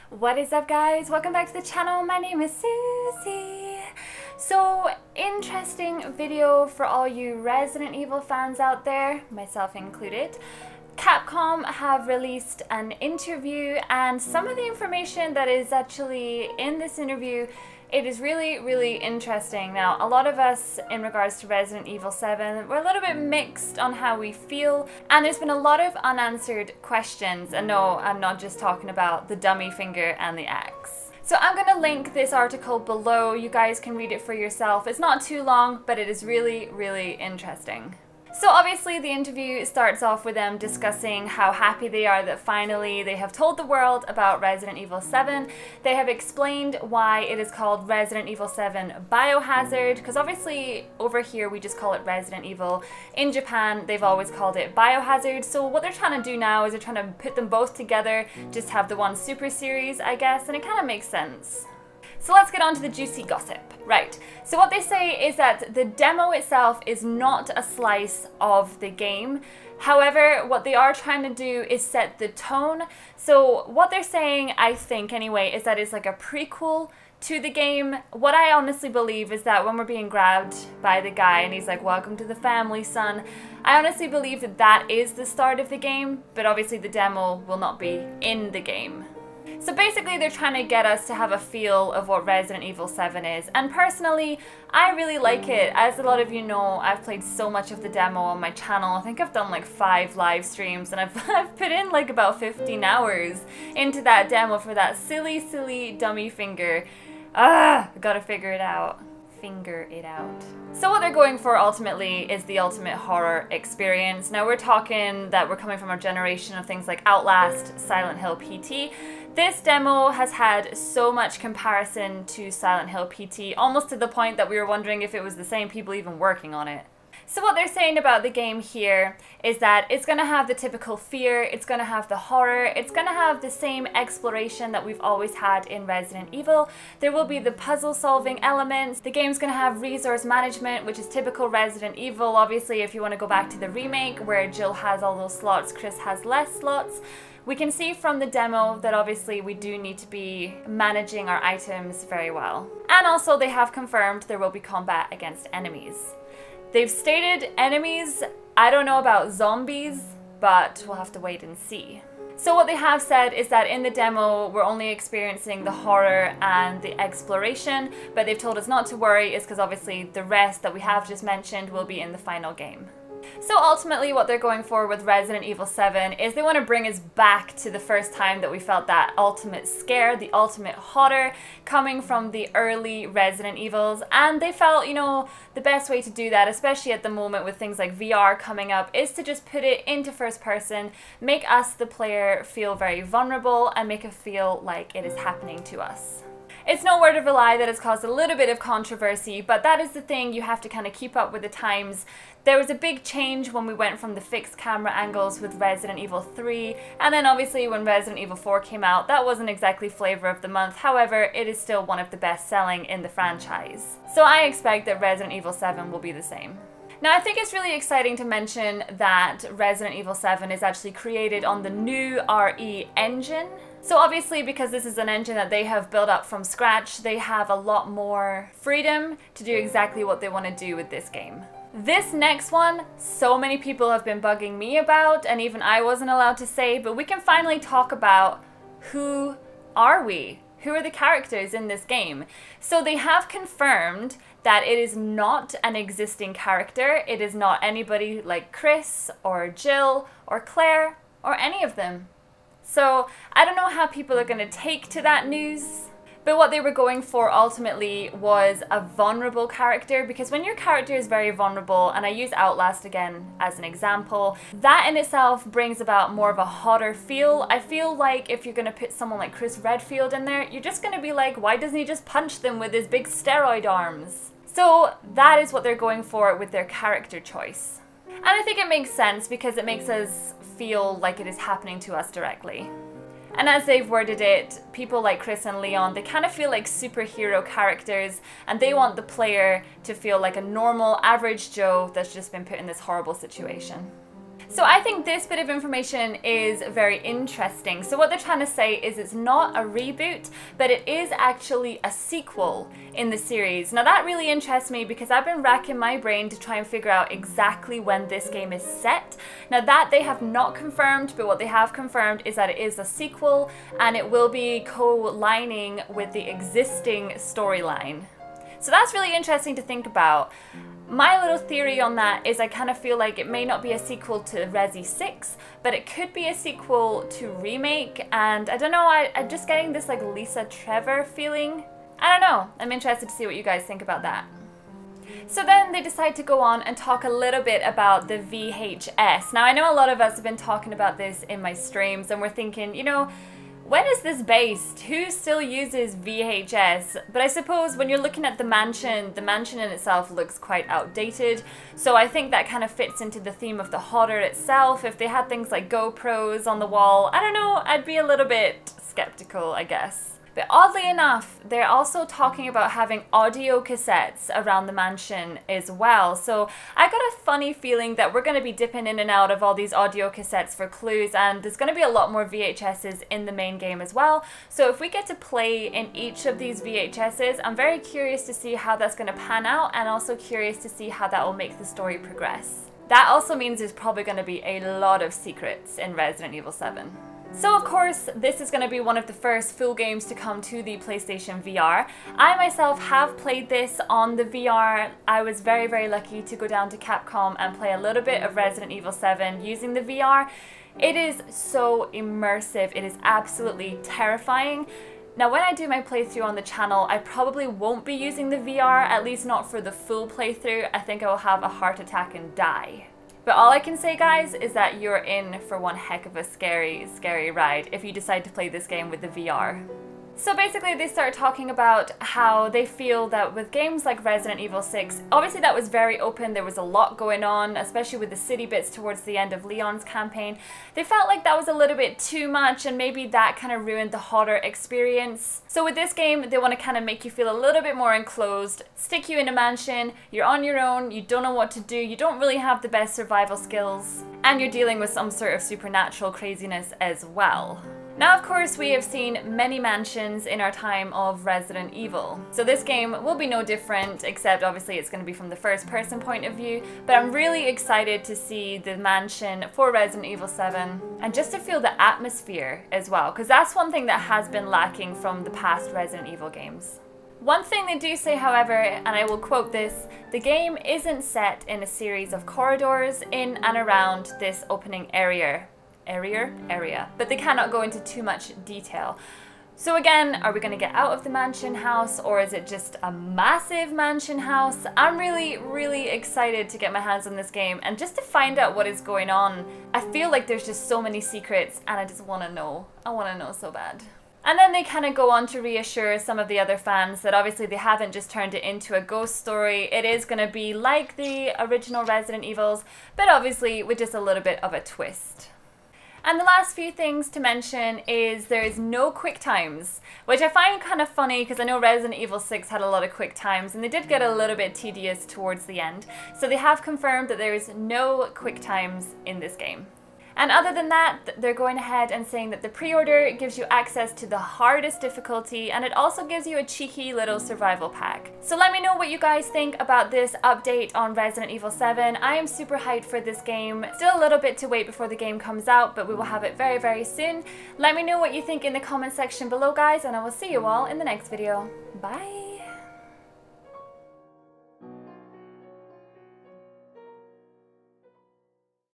What is up, guys? Welcome back to the channel. My name is Suzy. So, interesting video for all you Resident Evil fans out there, myself included. Capcom have released an interview, and some of the information that is actually in this interview, it is really interesting. Now, a lot of us in regards to Resident Evil 7, we're a little bit mixed on how we feel, and there's been a lot of unanswered questions. And no, I'm not just talking about the dummy finger and the axe. So I'm going to link this article below. You guys can read it for yourself. It's not too long, but it is really interesting. So obviously the interview starts off with them discussing how happy they are that finally they have told the world about Resident Evil 7. They have explained why it is called Resident Evil 7 Biohazard, because obviously over here we just call it Resident Evil. In Japan they've always called it Biohazard, so what they're trying to do now is they're trying to put them both together, just have the one super series, I guess, and it kind of makes sense. So let's get on to the juicy gossip. Right, so what they say is that the demo itself is not a slice of the game. However, what they are trying to do is set the tone. So what they're saying, I think anyway, is that it's like a prequel to the game. What I honestly believe is that when we're being grabbed by the guy and he's like, "Welcome to the family, son," I honestly believe that that is the start of the game, but obviously the demo will not be in the game. So basically they're trying to get us to have a feel of what Resident Evil 7 is, and personally I really like it. As a lot of you know, I've played so much of the demo on my channel. I think I've done like 5 live streams, and I've put in like about 15 hours into that demo for that silly dummy finger. I gotta figure it out. So what they're going for ultimately is the ultimate horror experience. Now we're talking that we're coming from a generation of things like Outlast, Silent Hill PT. This demo has had so much comparison to Silent Hill PT, almost to the point that we were wondering if it was the same people even working on it. So what they're saying about the game here is that it's going to have the typical fear, it's going to have the horror, it's going to have the same exploration that we've always had in Resident Evil. There will be the puzzle solving elements. The game's going to have resource management, which is typical Resident Evil. Obviously, if you want to go back to the remake where Jill has all those slots, Chris has less slots. We can see from the demo that obviously we do need to be managing our items very well. And also they have confirmed there will be combat against enemies. They've stated enemies. I don't know about zombies, but we'll have to wait and see. So what they have said is that in the demo we're only experiencing the horror and the exploration, but they've told us not to worry, is because obviously the rest that we have just mentioned will be in the final game. So ultimately what they're going for with Resident Evil 7 is they want to bring us back to the first time that we felt that ultimate scare, the ultimate horror coming from the early Resident Evils, and they felt, you know, the best way to do that, especially at the moment with things like VR coming up, is to just put it into first person, make us the player feel very vulnerable and make it feel like it is happening to us. It's no word of a lie that it's caused a little bit of controversy, but that is the thing, you have to kind of keep up with the times. There was a big change when we went from the fixed camera angles with Resident Evil 3, and then obviously when Resident Evil 4 came out, that wasn't exactly flavor of the month. However, it is still one of the best selling in the franchise. So I expect that Resident Evil 7 will be the same. Now I think it's really exciting to mention that Resident Evil 7 is actually created on the new RE engine. So obviously because this is an engine that they have built up from scratch, they have a lot more freedom to do exactly what they want to do with this game. This next one, so many people have been bugging me about, and even I wasn't allowed to say, but we can finally talk about who are we? Who are the characters in this game? So they have confirmed that it is not an existing character. It is not anybody like Chris or Jill or Claire or any of them. So I don't know how people are going to take to that news, but what they were going for ultimately was a vulnerable character, because when your character is very vulnerable, and I use Outlast again as an example, that in itself brings about more of a hotter feel. I feel like if you're going to put someone like Chris Redfield in there, you're just going to be like, why doesn't he just punch them with his big steroid arms? So that is what they're going for with their character choice. And I think it makes sense because it makes us feel like it is happening to us directly. And as they've worded it, people like Chris and Leon, they kind of feel like superhero characters, and they want the player to feel like a normal, average Joe that's just been put in this horrible situation. So I think this bit of information is very interesting. So what they're trying to say is it's not a reboot, but it is actually a sequel in the series. Now that really interests me because I've been racking my brain to try and figure out exactly when this game is set. Now that they have not confirmed, but what they have confirmed is that it is a sequel and it will be co-lining with the existing storyline. So that's really interesting to think about. My little theory on that is I kind of feel like it may not be a sequel to Resi 6, but it could be a sequel to Remake, and I don't know, I'm just getting this like Lisa Trevor feeling. I don't know, I'm interested to see what you guys think about that. So then they decide to go on and talk a little bit about the VHS. Now I know a lot of us have been talking about this in my streams and we're thinking, you know, when is this based? Who still uses VHS? But I suppose when you're looking at the mansion in itself looks quite outdated. So I think that kind of fits into the theme of the horror itself. If they had things like GoPros on the wall, I don't know, I'd be a little bit skeptical, I guess. But oddly enough, they're also talking about having audio cassettes around the mansion as well. So I got a funny feeling that we're going to be dipping in and out of all these audio cassettes for clues, and there's going to be a lot more VHSs in the main game as well. So if we get to play in each of these VHSs, I'm very curious to see how that's going to pan out, and also curious to see how that will make the story progress. That also means there's probably going to be a lot of secrets in Resident Evil 7. So of course, this is going to be one of the first full games to come to the PlayStation VR. I myself have played this on the VR. I was very, very lucky to go down to Capcom and play a little bit of Resident Evil 7 using the VR. It is so immersive. It is absolutely terrifying. Now when I do my playthrough on the channel, I probably won't be using the VR, at least not for the full playthrough. I think I will have a heart attack and die. But all I can say, guys, is that you're in for one heck of a scary, scary ride if you decide to play this game with the VR. So basically they start talking about how they feel that with games like Resident Evil 6, obviously that was very open, there was a lot going on, especially with the city bits towards the end of Leon's campaign. They felt like that was a little bit too much and maybe that kind of ruined the horror experience. So with this game, they want to kind of make you feel a little bit more enclosed, stick you in a mansion, you're on your own, you don't know what to do, you don't really have the best survival skills, and you're dealing with some sort of supernatural craziness as well. Now, of course, we have seen many mansions in our time of Resident Evil. So this game will be no different, except obviously it's going to be from the first person point of view. But I'm really excited to see the mansion for Resident Evil 7 and just to feel the atmosphere as well, because that's one thing that has been lacking from the past Resident Evil games. One thing they do say, however, and I will quote this, the game isn't set in a series of corridors in and around this opening area, but they cannot go into too much detail. So again, are we going to get out of the mansion house, or is it just a massive mansion house? I'm really, really excited to get my hands on this game and just to find out what is going on. I feel like there's just so many secrets and I just want to know. I want to know so bad. And then they kind of go on to reassure some of the other fans that obviously they haven't just turned it into a ghost story. It is going to be like the original Resident Evils, but obviously with just a little bit of a twist. And the last few things to mention is there is no quick times, which I find kind of funny because I know Resident Evil 6 had a lot of quick times and they did get a little bit tedious towards the end. So they have confirmed that there is no quick times in this game. And other than that, they're going ahead and saying that the pre-order gives you access to the hardest difficulty, and it also gives you a cheeky little survival pack. So let me know what you guys think about this update on Resident Evil 7. I am super hyped for this game. Still a little bit to wait before the game comes out, but we will have it very, very soon. Let me know what you think in the comment section below, guys, and I will see you all in the next video. Bye!